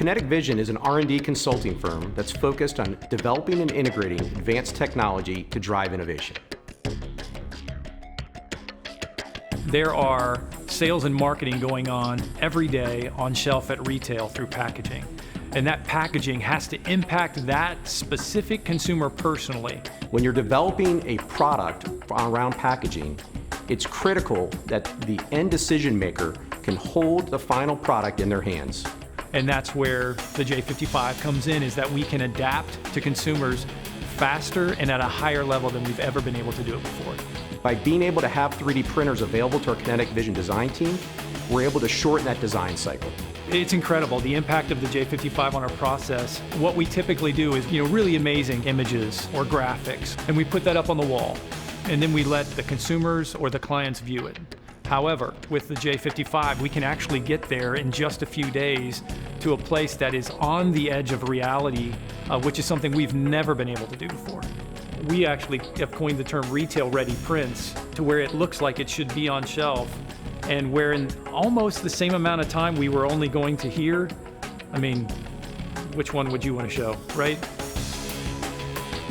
Kinetic Vision is an R&D consulting firm that's focused on developing and integrating advanced technology to drive innovation. There are sales and marketing going on every day on shelf at retail through packaging. And that packaging has to impact that specific consumer personally. When you're developing a product around packaging, it's critical that the end decision maker can hold the final product in their hands. And that's where the J55 comes in, is that we can adapt to consumers faster and at a higher level than we've ever been able to do it before. By being able to have 3D printers available to our Kinetic Vision design team, we're able to shorten that design cycle. It's incredible, the impact of the J55 on our process. What we typically do is, really amazing images or graphics, and we put that up on the wall, and then we let the consumers or the clients view it. However, with the J55, we can actually get there in just a few days to a place that is on the edge of reality, which is something we've never been able to do before. We actually have coined the term retail-ready prints, to where it looks like it should be on shelf, and where in almost the same amount of time we were only going to here. Which one would you want to show, right?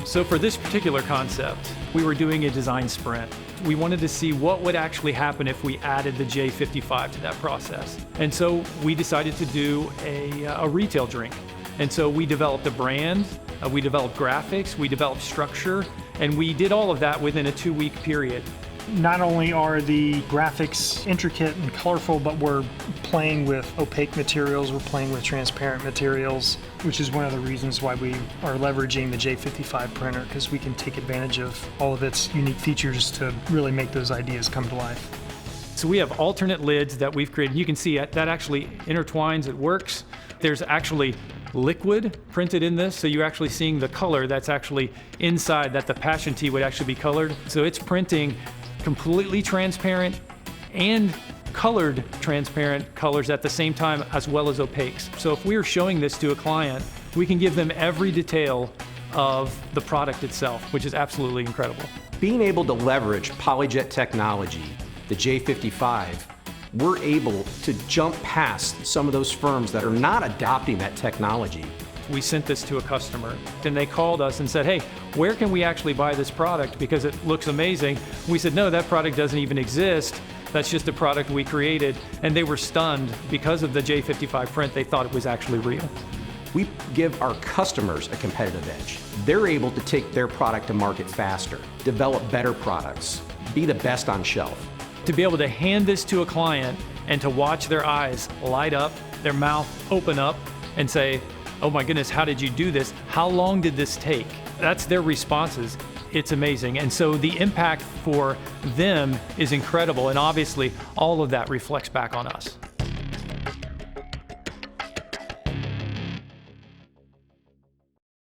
So for this particular concept, we were doing a design sprint. We wanted to see what would actually happen if we added the J55 to that process. And so we decided to do a retail drink. And so we developed a brand, we developed graphics, we developed structure, and we did all of that within a 2-week period. Not only are the graphics intricate and colorful, but we're playing with opaque materials, we're playing with transparent materials, which is one of the reasons why we are leveraging the J55 printer, because we can take advantage of all of its unique features to really make those ideas come to life. So we have alternate lids that we've created. You can see that actually intertwines, it works. There's actually liquid printed in this, so you're actually seeing the color that's actually inside, that the passion tea would actually be colored. So it's printing completely transparent and colored transparent colors at the same time, as well as opaques. So if we are showing this to a client, we can give them every detail of the product itself, which is absolutely incredible. Being able to leverage PolyJet technology, the J55, we're able to jump past some of those firms that are not adopting that technology. We sent this to a customer, and they called us and said, hey, where can we actually buy this product because it looks amazing? We said, no, that product doesn't even exist. That's just a product we created. And they were stunned because of the J55 print. They thought it was actually real. We give our customers a competitive edge. They're able to take their product to market faster, develop better products, be the best on shelf. To be able to hand this to a client and to watch their eyes light up, their mouth open up and say, oh my goodness, how did you do this? How long did this take? That's their responses. It's amazing. And so the impact for them is incredible. And obviously all of that reflects back on us.